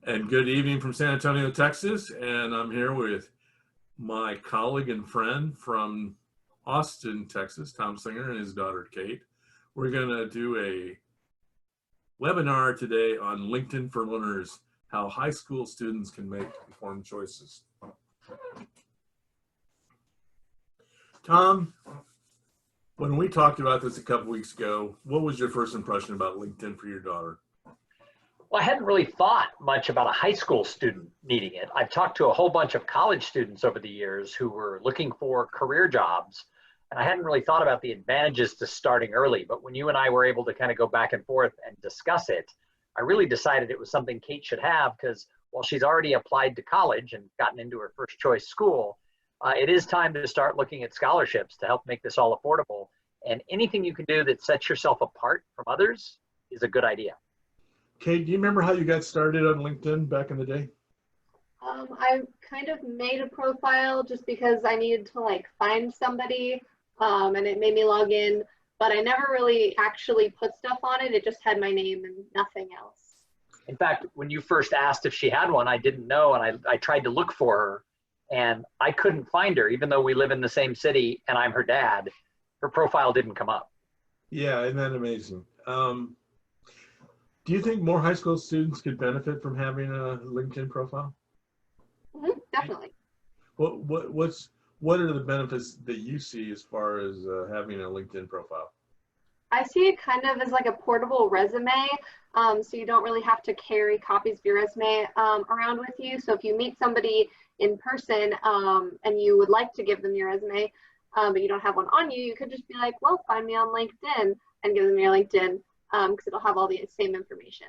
And good evening from San Antonio, Texas. And I'm here with my colleague and friend from Austin, Texas, Tom Singer, and his daughter, Kate. We're going to do a webinar today on LinkedIn for Learners, how high school students can make informed choices. Tom, when we talked about this a couple weeks ago, what was your first impression about LinkedIn for your daughter? Well, I hadn't really thought much about a high school student needing it. I've talked to a whole bunch of college students over the years who were looking for career jobs, and I hadn't really thought about the advantages to starting early. But when you and I were able to kind of go back and forth and discuss it, I really decided it was something Kate should have, because while she's already applied to college and gotten into her first choice school, it is time to start looking at scholarships to help make this all affordable. And anything you can do that sets yourself apart from others is a good idea. Kate, do you remember how you got started on LinkedIn back in the day? I kind of made a profile just because I needed to find somebody, and it made me log in, but I never really actually put stuff on it. It just had my name and nothing else. In fact, when you first asked if she had one, I didn't know, and I tried to look for her, and I couldn't find her, even though we live in the same city and I'm her dad. Her profile didn't come up. Yeah, isn't that amazing? Do you think more high school students could benefit from having a LinkedIn profile? Definitely. What are the benefits that you see as far as having a LinkedIn profile? I see it kind of as like a portable resume, so you don't really have to carry copies of your resume around with you. So if you meet somebody in person and you would like to give them your resume, but you don't have one on you, you could just be like, well, find me on LinkedIn, and give them your LinkedIn, because it'll have all the same information.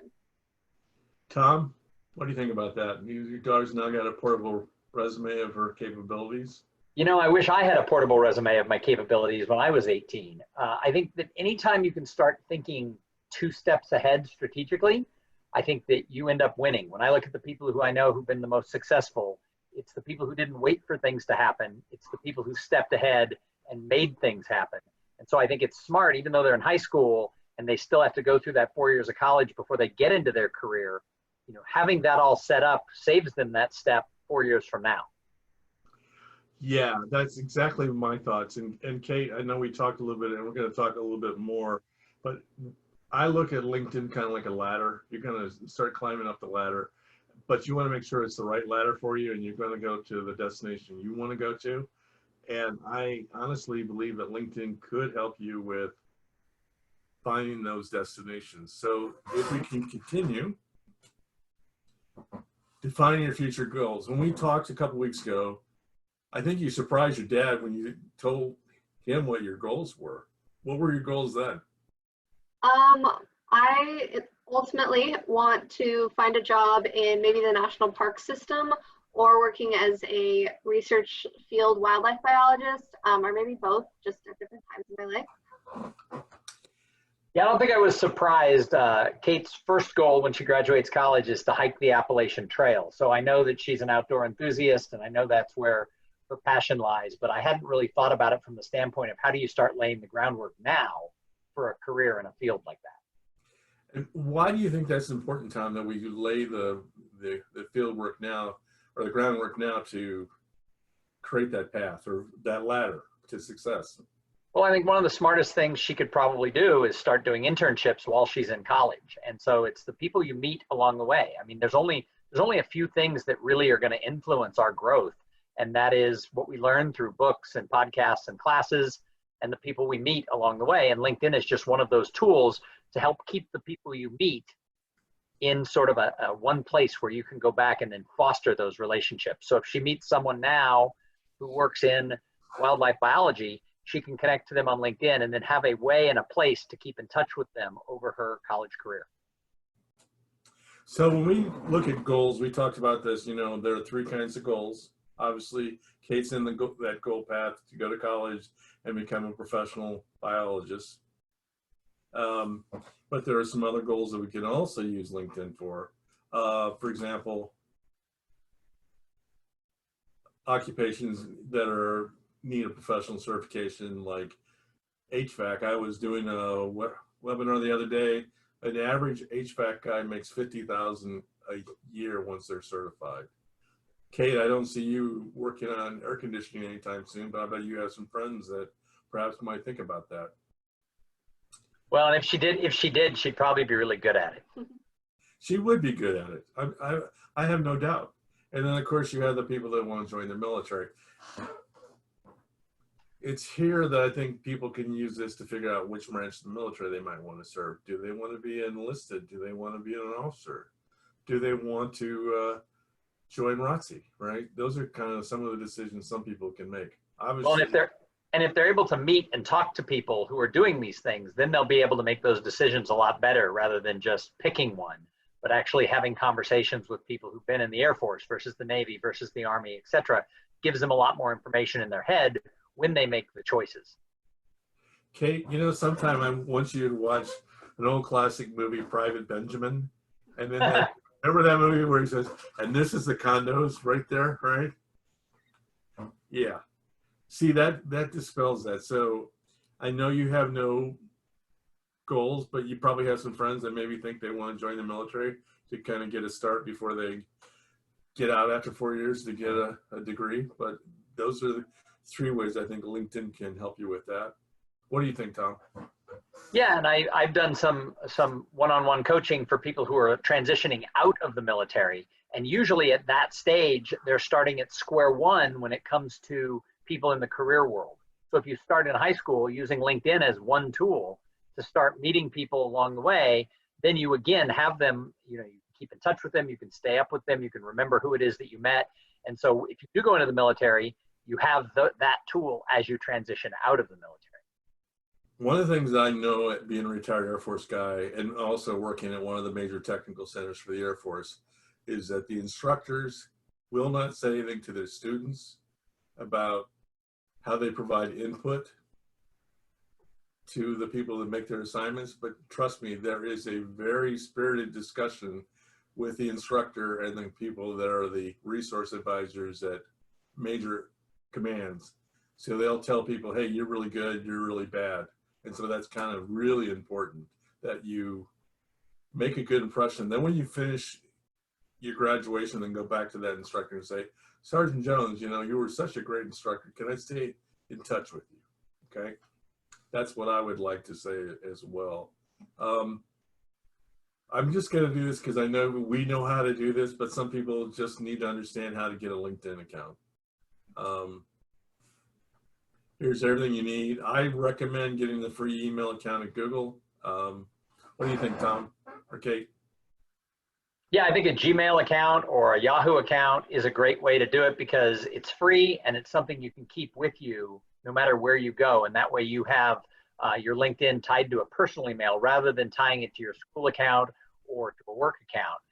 Tom, what do you think about that? Your daughter's now got a portable resume of her capabilities. You know, I wish I had a portable resume of my capabilities when I was 18. I think that anytime you can start thinking 2 steps ahead strategically, I think that you end up winning. When I look at the people who I know who've been the most successful, it's the people who didn't wait for things to happen. It's the people who stepped ahead and made things happen. And so I think it's smart, even though they're in high school and they still have to go through that 4 years of college before they get into their career, you know, having that all set up saves them that step 4 years from now. Yeah, that's exactly my thoughts. And Kate, I know we talked a little bit, and we're going to talk a little bit more, but I look at LinkedIn kind of like a ladder. You're going to start climbing up the ladder, but you want to make sure it's the right ladder for you, and you're going to go to the destination you want to go to. And I honestly believe that LinkedIn could help you with finding those destinations. So if we can continue defining your future goals. When we talked a couple weeks ago, I think you surprised your dad when you told him what your goals were. What were your goals then? I ultimately want to find a job in maybe the national park system, or working as a research field wildlife biologist, or maybe both, just at different times in my life. Yeah, I don't think I was surprised. Kate's first goal when she graduates college is to hike the Appalachian Trail. So I know that she's an outdoor enthusiast, and I know that's where her passion lies, but I hadn't really thought about it from the standpoint of how do you start laying the groundwork now for a career in a field like that. And why do you think that's important, Tom, that we lay the field work now, or the groundwork now, to create that path or that ladder to success? Well, I think one of the smartest things she could probably do is start doing internships while she's in college. And so it's the people you meet along the way. I mean, there's only a few things that really are going to influence our growth. And that is what we learn through books and podcasts and classes, and the people we meet along the way. And LinkedIn is just one of those tools to help keep the people you meet in sort of a one place where you can go back and then foster those relationships. So if she meets someone now who works in wildlife biology, she can connect to them on LinkedIn and then have a way and a place to keep in touch with them over her college career. So when we look at goals, we talked about this, you know, there are 3 kinds of goals. Obviously, Kate's in that goal path to go to college and become a professional biologist. But there are some other goals that we can also use LinkedIn for. For example, occupations that need a professional certification, like HVAC. I was doing a webinar the other day. An average HVAC guy makes $50,000 a year once they're certified. Kate, I don't see you working on air conditioning anytime soon, but I bet you have some friends that perhaps might think about that. Well, and if she did, she'd probably be really good at it. She would be good at it. I have no doubt. And then, of course, you have the people that want to join the military. It's here that I think people can use this to figure out which branch of the military they might want to serve. Do they want to be enlisted? Do they want to be an officer? Do they want to join ROTC, right? Those are kind of some of the decisions some people can make. Obviously, Well, and if they're able to meet and talk to people who are doing these things, then they'll be able to make those decisions a lot better rather than just picking one, but actually having conversations with people who've been in the Air Force versus the Navy versus the Army, et cetera, gives them a lot more information in their head when they make the choices. Kate, you know, sometime I want you to watch an old classic movie, Private Benjamin, and then remember that movie where he says, "And this is the condos right there," right? Yeah. See, that dispels that. So I know you have no goals, but you probably have some friends that maybe think they want to join the military to kind of get a start before they get out after 4 years to get a degree. But those are the 3 ways I think LinkedIn can help you with that. What do you think, Tom? Yeah, and I've done some one-on-one coaching for people who are transitioning out of the military. And usually at that stage, they're starting at square one when it comes to people in the career world. So if you start in high school using LinkedIn as one tool to start meeting people along the way, then you again have them, you keep in touch with them, you can stay up with them, you can remember who it is that you met. And so if you do go into the military, you have that tool as you transition out of the military. One of the things I know at being a retired Air Force guy and also working at one of the major technical centers for the Air Force is that the instructors will not say anything to their students about how they provide input to the people that make their assignments. But trust me, there is a very spirited discussion with the instructor and the people that are the resource advisors at major commands. So they'll tell people, hey, you're really good, you're really bad. And so that's kind of really important that you make a good impression. Then when you finish your graduation, then go back to that instructor and say, Sergeant Jones, you were such a great instructor. Can I stay in touch with you? Okay. That's what I would like to say as well. I'm just going to do this because I know we know how to do this, but some people just need to understand how to get a LinkedIn account. Here's everything you need. I recommend getting the free email account at Google. What do you think, Tom or Kate? Yeah, I think a Gmail account or a Yahoo account is a great way to do it because it's free and it's something you can keep with you no matter where you go. And that way you have your LinkedIn tied to a personal email rather than tying it to your school account or to a work account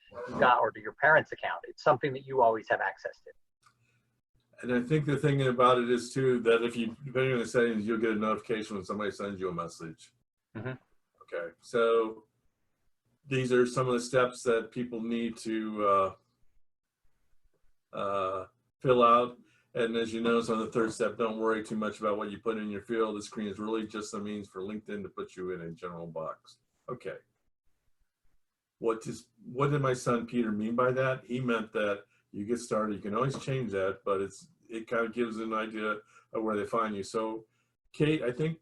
or to your parents' account. It's something that you always have access to. And I think the thing about it is too, that if you, depending on the settings, you'll get a notification when somebody sends you a message. Mm-hmm. Okay, so these are some of the steps that people need to fill out. And as you notice on the 3rd step, don't worry too much about what you put in your field. The screen is really just a means for LinkedIn to put you in a general box. Okay. What did my son Peter mean by that? He meant that you get started, you can always change that, but it kind of gives an idea of where they find you. So Kate, I think,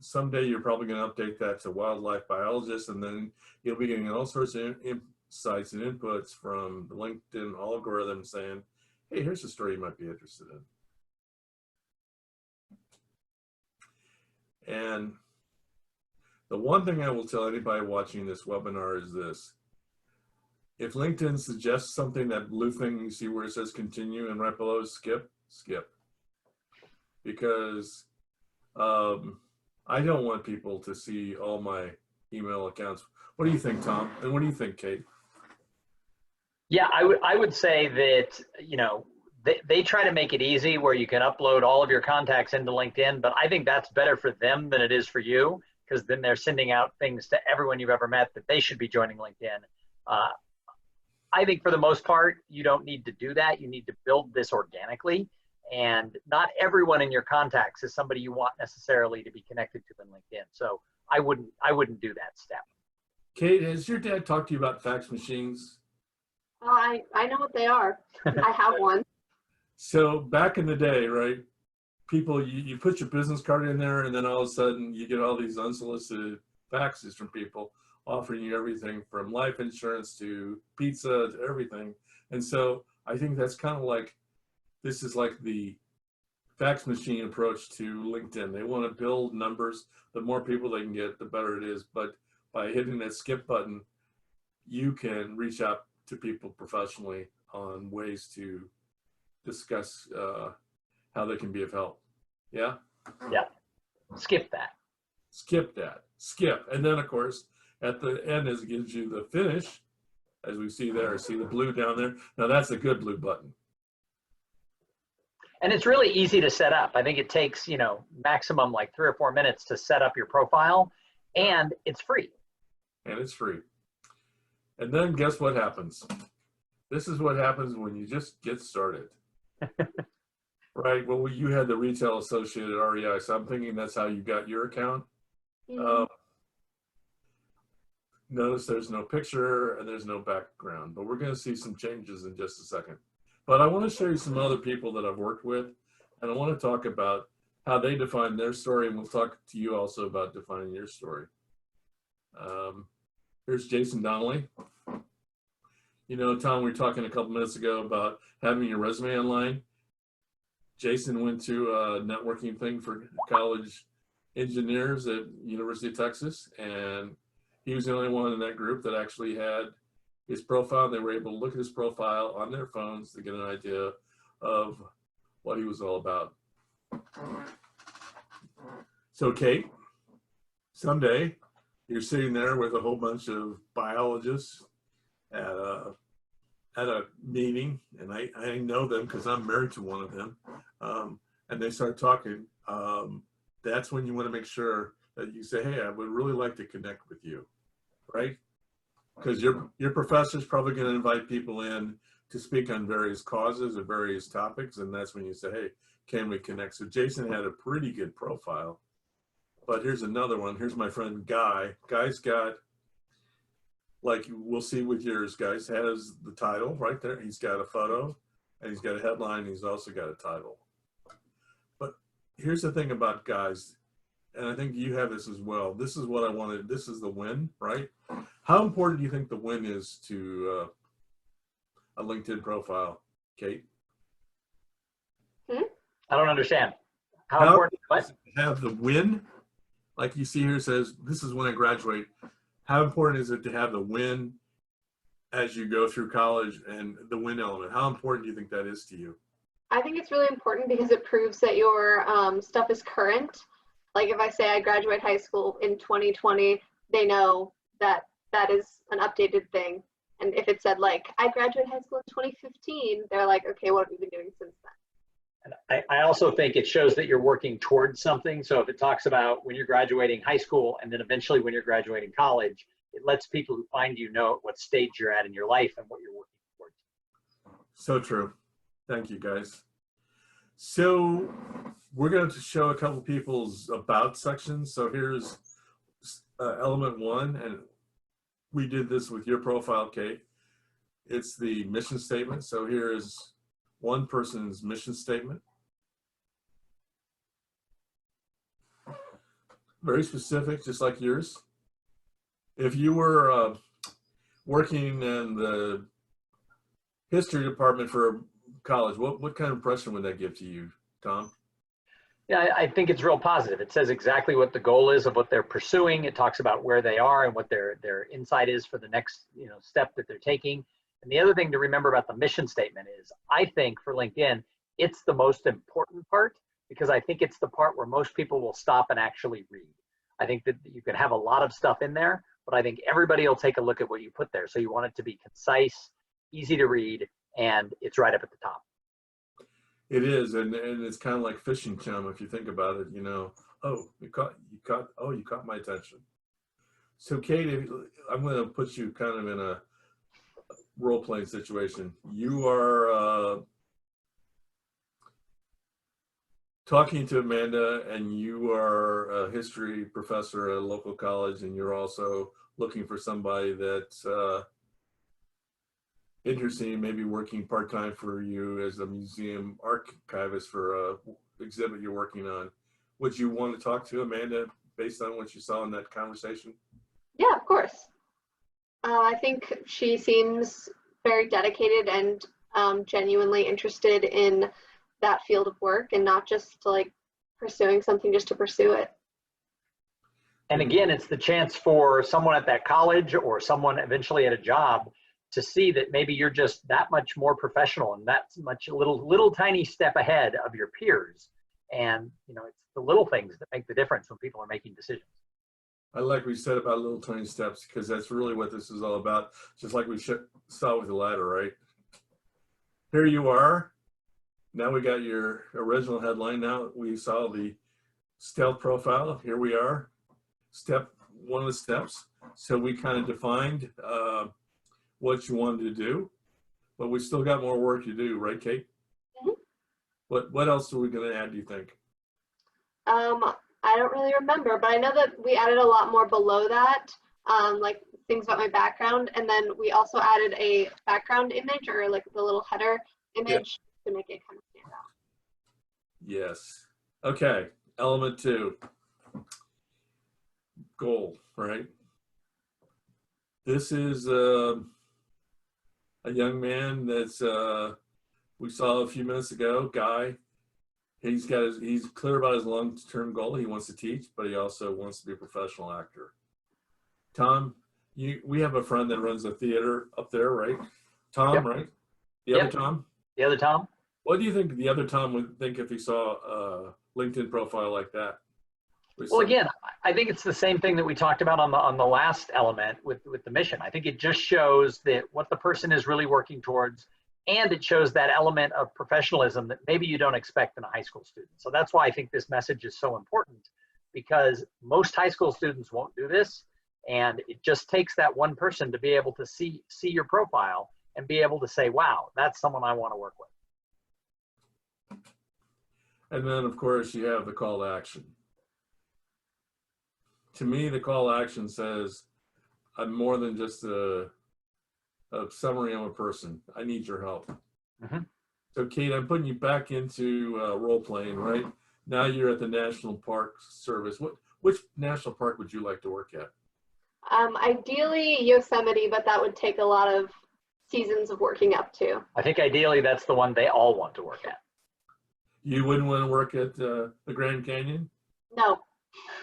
someday you're probably going to update that to wildlife biologist, and then you'll be getting all sorts of insights and inputs from the LinkedIn algorithm saying, hey, here's a story you might be interested in. And the one thing I will tell anybody watching this webinar is this. If LinkedIn suggests something, that blue thing you see where it says continue and right below is skip. Because I don't want people to see all my email accounts. What do you think, Tom? And what do you think, Kate? Yeah, I would say that, they try to make it easy where you can upload all of your contacts into LinkedIn, but I think that's better for them than it is for you, because then they're sending out things to everyone you've ever met that they should be joining LinkedIn. I think for the most part, you don't need to do that. You need to build this organically. And not everyone in your contacts is somebody you want necessarily to be connected to in LinkedIn. So I wouldn't do that step. Kate, has your dad talked to you about fax machines? I know what they are. I have one. So back in the day, right? People, you put your business card in there, and then all of a sudden you get all these unsolicited faxes from people offering you everything from life insurance to pizza to everything. And so I think that's kind of like, this is like the fax machine approach to LinkedIn. They want to build numbers. The more people they can get, the better it is. But by hitting that skip button, you can reach out to people professionally on ways to discuss how they can be of help. Yeah? Yeah. Skip that. Skip that. Skip. And then, of course, at the end, as it gives you the finish, as we see there, see the blue down there? Now, that's a good blue button. And it's really easy to set up. I think it takes, maximum like 3 or 4 minutes to set up your profile, and it's free. And it's free. And then guess what happens? This is what happens when you just get started. Right? Well, you had the Retail Associated REI, so I'm thinking that's how you got your account. Notice there's no picture and there's no background, but we're going to see some changes in just a second. But I want to show you some other people that I've worked with, and I want to talk about how they define their story, and we'll talk to you also about defining your story. Here's Jason Donnelly. Tom, we were talking a couple minutes ago about having your resume online. Jason went to a networking thing for college engineers at University of Texas, and he was the only one in that group that actually had his profile. They were able to look at his profile on their phones to get an idea of what he was all about. So Kate, someday you're sitting there with a whole bunch of biologists at a meeting, and I know them because I'm married to one of them, and they start talking. That's when you want to make sure that you say, hey, I would really like to connect with you, right? Because your professor's probably going to invite people in to speak on various causes or various topics, and that's when you say, hey, can we connect? So Jason had a pretty good profile, but here's another one. Here's my friend Guy. Guy's got, like we'll see with yours, guys, has the title right there. He's got a photo, and he's got a headline. He's also got a title. But here's the thing about Guys, and I think you have this as well. This is what I wanted. This is the win, right? How important do you think the win is to a LinkedIn profile, Kate? I don't understand. How important? What? Have the win, like you see here, says this is when I graduate. How important is it to have the win as you go through college and the win element? How important do you think that is to you? I think it's really important because it proves that your stuff is current. Like if I say I graduate high school in 2020, they know that that is an updated thing. And if it said like, I graduated high school in 2015, they're like, okay, what have you been doing since then? And I also think it shows that you're working towards something. So if it talks about when you're graduating high school and then eventually when you're graduating college, it lets people who find you know what stage you're at in your life and what you're working towards. So true. Thank you, guys. So we're going to show a couple people's about sections. So here's element 1, and we did this with your profile, Kate. It's the mission statement. So here is one person's mission statement. Very specific, just like yours. If you were working in the history department for college, what kind of impression would that give to you, Tom? Yeah, I think it's real positive. It says exactly what the goal is of what they're pursuing. It talks about where they are and what their insight is for the next step that they're taking. And the other thing to remember about the mission statement is, I think for LinkedIn, it's the most important part because I think it's the part where most people will stop and actually read. I think that you can have a lot of stuff in there, but I think everybody will take a look at what you put there. So you want it to be concise, easy to read, and it's right up at the top. It is, and it's kind of like fishing chum if you think about it. Oh, you caught my attention. So Kate, I'm going to put you kind of in a role-playing situation. You are talking to Amanda, and you are a history professor at a local college, and you're also looking for somebody that interested in maybe working part-time for you as a museum archivist for a exhibit you're working on. Would you want to talk to Amanda based on what you saw in that conversation? Yeah, of course. I think she seems very dedicated and genuinely interested in that field of work and not just like pursuing something just to pursue it. And again, it's the chance for someone at that college or someone eventually at a job to see that maybe you're just that much more professional and that much little tiny step ahead of your peers. And you know, it's the little things that make the difference when people are making decisions. I like what you said about little tiny steps, because that's really what this is all about. Just like we saw with the ladder, right? Here you are. Now we got your original headline. Now we saw the stealth profile. Here we are. One of the steps. So we kind of defined what you wanted to do, but we still got more work to do, right, Kate? Mm-hmm. What else are we going to add, do you think? I don't really remember, but I know that we added a lot more below that, like things about my background, and then we also added a background image or like the little header image to make it kind of stand out. Yes. Okay. Element 2. Goal, right? This is a young man that's we saw a few minutes ago, Guy. He's clear about his long-term goal. He wants to teach, but he also wants to be a professional actor. Tom, we have a friend that runs a theater up there, right? Tom, Yep. right? The other Tom? The other Tom? What do you think the other Tom would think if he saw a LinkedIn profile like that? Well, again, I think it's the same thing that we talked about on the last element with the mission. I think it just shows that what the person is really working towards, and it shows that element of professionalism that maybe you don't expect in a high school student. So that's why I think this message is so important, because most high school students won't do this, and it just takes that one person to be able to see your profile and be able to say, wow, that's someone I want to work with. And then, of course, you have the call to action. To me, the call to action says, I'm more than just a summary of a person. I need your help. Mm-hmm. So, Kate, I'm putting you back into role playing, right? Now you're at the National Park Service. Which national park would you like to work at? Ideally Yosemite, but that would take a lot of seasons of working up to. I think ideally that's the one they all want to work at. You wouldn't want to work at the Grand Canyon? No.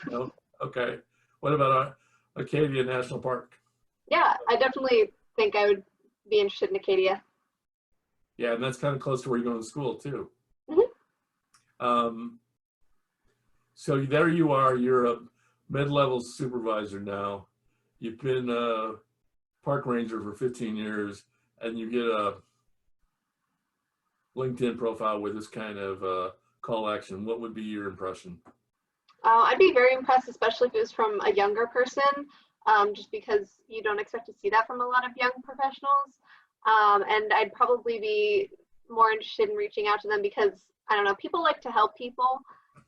No? Okay. What about Acadia National Park? Yeah, I definitely think I would be interested in Acadia. Yeah, and that's kind of close to where you're going to school too. Mm-hmm. So there you are, you're a mid-level supervisor now. You've been a park ranger for 15 years, and you get a LinkedIn profile with this kind of call to action. What would be your impression? I'd be very impressed, especially if it was from a younger person, just because you don't expect to see that from a lot of young professionals. And I'd probably be more interested in reaching out to them because, I don't know, people like to help people.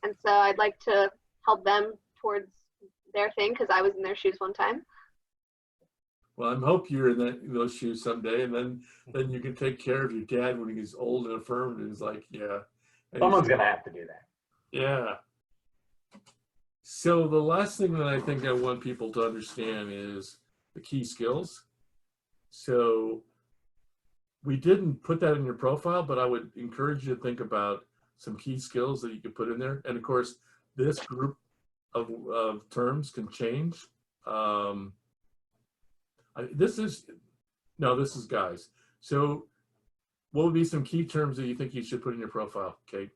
And so I'd like to help them towards their thing because I was in their shoes one time. Well, I hope you're in those shoes someday, and then you can take care of your dad when he gets old and affirmed and he's like, yeah. Someone's going to have to do that. Yeah. So the last thing that I think I want people to understand is the key skills. So we didn't put that in your profile, but I would encourage you to think about some key skills that you could put in there. And of course, this group of terms can change. This is guys. So what would be some key terms that you think you should put in your profile, Kate?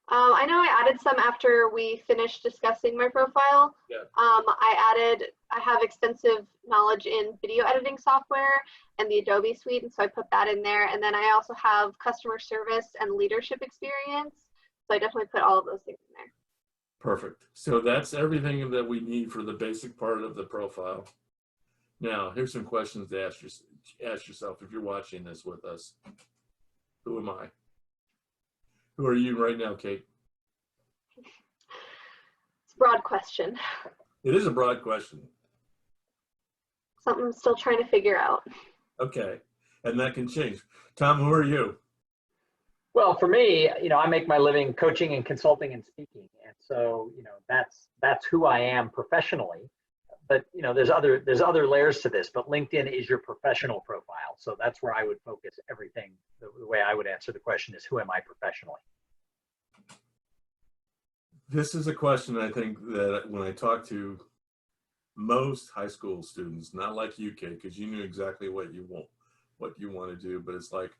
I know I added some after we finished discussing my profile. Yeah. I have extensive knowledge in video editing software and the Adobe suite, and so I put that in there. And then I also have customer service and leadership experience. So I definitely put all of those things in there. Perfect. So that's everything that we need for the basic part of the profile. Now, here's some questions to ask yourself if you're watching this with us. Who am I? Who are you right now, Kate? It's a broad question. It is a broad question. Something I'm still trying to figure out. Okay. and that can change. Tom, who are you? Well, for me, I make my living coaching and consulting and speaking. And so, that's who I am professionally. But, there's other layers to this, but LinkedIn is your professional profile. So that's where I would focus everything. The way I would answer the question is, who am I professionally? This is a question I think that when I talk to most high school students, not like you, Kate, because you knew exactly what you want to do, but it's like,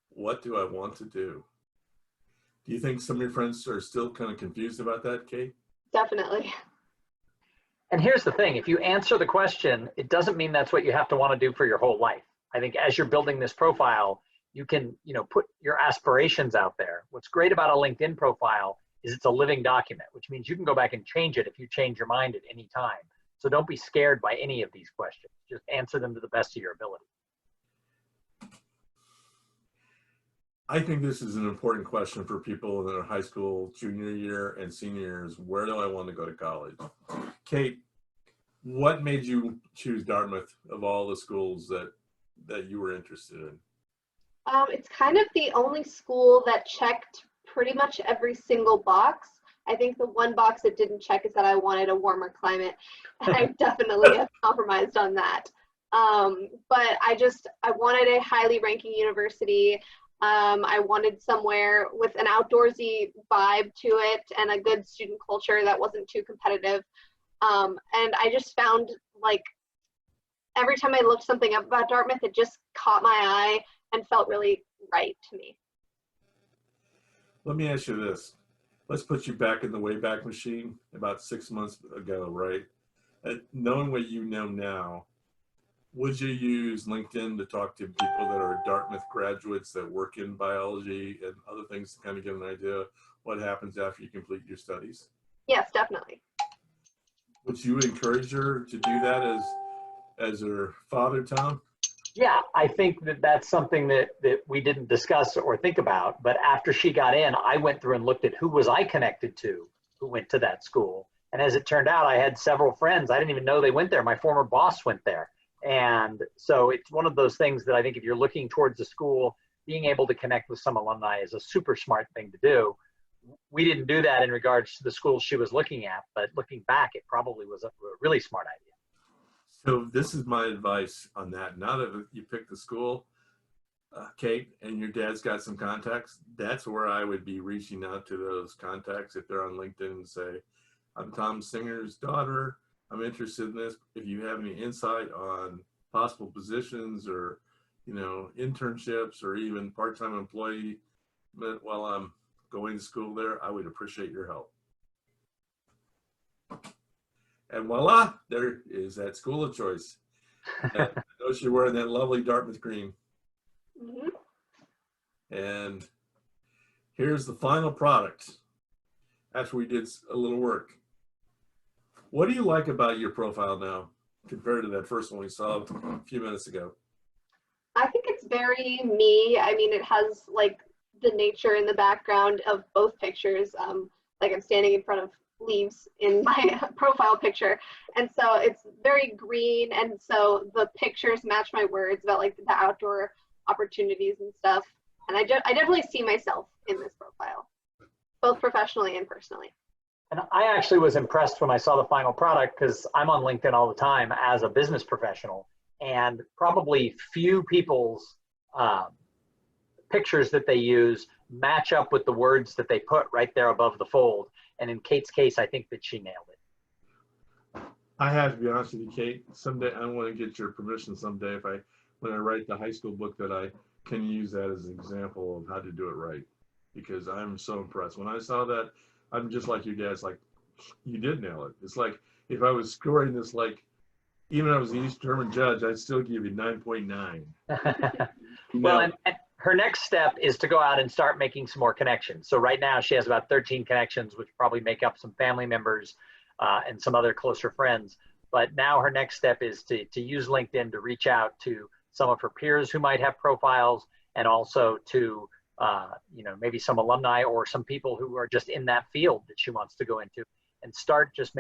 what do I want to do? Do you think some of your friends are still kind of confused about that, Kate? Definitely. And here's the thing, if you answer the question, it doesn't mean that's what you have to want to do for your whole life. I think as you're building this profile, you can, put your aspirations out there. What's great about a LinkedIn profile is it's a living document, which means you can go back and change it if you change your mind at any time. So don't be scared by any of these questions. Just answer them to the best of your ability. I think this is an important question for people in their high school junior year and senior years. Where do I want to go to college? Kate, what made you choose Dartmouth of all the schools that you were interested in? It's kind of the only school that checked pretty much every single box. I think the one box it didn't check is that I wanted a warmer climate. And I definitely have compromised on that. But I wanted a highly ranking university. I wanted somewhere with an outdoorsy vibe to it and a good student culture that wasn't too competitive. And I just found, like, every time I looked something up about Dartmouth, it just caught my eye and felt really right to me. Let me ask you this. Let's put you back in the Wayback Machine about 6 months ago, right? Knowing what you know now, would you use LinkedIn to talk to people that are Dartmouth graduates that work in biology and other things to kind of get an idea what happens after you complete your studies? Yes, definitely. Would you encourage her to do that as her father, Tom? Yeah, I think that's something that we didn't discuss or think about. But after she got in, I went through and looked at who was I connected to who went to that school. And as it turned out, I had several friends. I didn't even know they went there. My former boss went there. And so it's one of those things that I think if you're looking towards a school, being able to connect with some alumni is a super smart thing to do. We didn't do that in regards to the schools she was looking at, but looking back, it probably was a really smart idea. So this is my advice on that. Now that you pick the school, Kate, and your dad's got some contacts, that's where I would be reaching out to those contacts if they're on LinkedIn and say, I'm Tom Singer's daughter. I'm interested in this. If you have any insight on possible positions or, internships or even part-time employee while I'm going to school there, I would appreciate your help. And voila, there is that school of choice. I know you're wearing that lovely Dartmouth green. Mm-hmm. And here's the final product after we did a little work. What do you like about your profile now compared to that first one we saw a few minutes ago? I think it's very me. I mean, it has like the nature in the background of both pictures. Like I'm standing in front of leaves in my profile picture. And so it's very green. And so the pictures match my words about like the outdoor opportunities and stuff. And I definitely see myself in this profile, both professionally and personally. And I actually was impressed when I saw the final product because I'm on LinkedIn all the time as a business professional, and probably few people's pictures that they use match up with the words that they put right there above the fold. And in Kate's case, I think that she nailed it. I have to be honest with you, Kate. Someday I want to get your permission someday when I write the high school book that I can use that as an example of how to do it right, because I'm so impressed. When I saw that, I'm just like your dad. It's like, you did nail it. It's like if I was scoring this, like even if I was the East German judge, I'd still give you 9.9. Well, and her next step is to go out and start making some more connections. So right now she has about 13 connections, which probably make up some family members and some other closer friends. But now her next step is to use LinkedIn to reach out to some of her peers who might have profiles, and also to maybe some alumni or some people who are just in that field that she wants to go into, and start just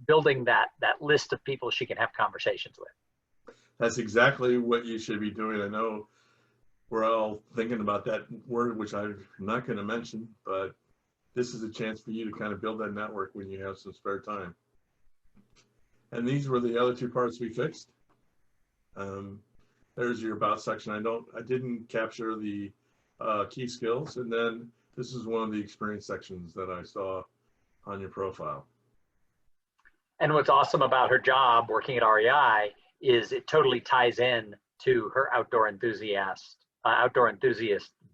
building that list of people she can have conversations with. That's exactly what you should be doing. I know we're all thinking about that word, which I'm not going to mention, but this is a chance for you to kind of build that network when you have some spare time. And these were the other two parts we fixed. There's your about section. I didn't capture the key skills. And then this is one of the experience sections that I saw on your profile. And what's awesome about her job working at REI is it totally ties in to her outdoor enthusiast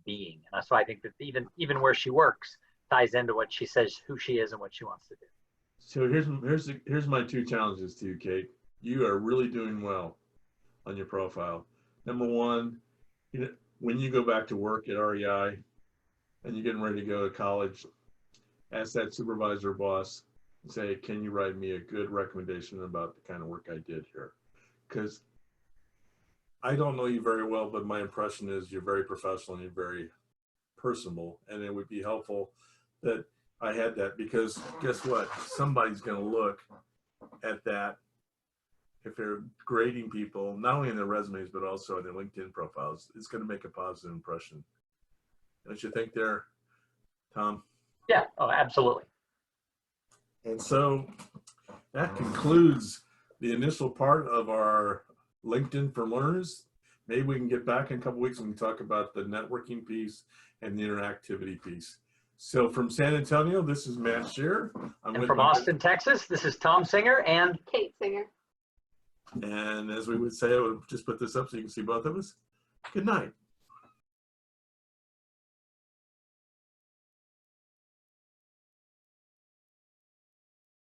being. And so I think that even where she works ties into what she says, who she is and what she wants to do. So here's my two challenges to you, Kate. You are really doing well on your profile. Number one, when you go back to work at REI and you're getting ready to go to college, ask that supervisor or boss and say, can you write me a good recommendation about the kind of work I did here? Because I don't know you very well, but my impression is you're very professional and you're very personable, and it would be helpful that I had that, because guess what? Somebody's going to look at that if they're grading people, not only in their resumes, but also in their LinkedIn profiles. It's going to make a positive impression. Don't you think there, Tom? Yeah, oh, absolutely. And so that concludes the initial part of our LinkedIn for Learners. Maybe we can get back in a couple weeks and talk about the networking piece and the interactivity piece. So from San Antonio, this is Matt Shearer. And from Austin, Texas, this is Tom Singer and Kate Singer. And as we would say, I would just put this up so you can see both of us. Good night.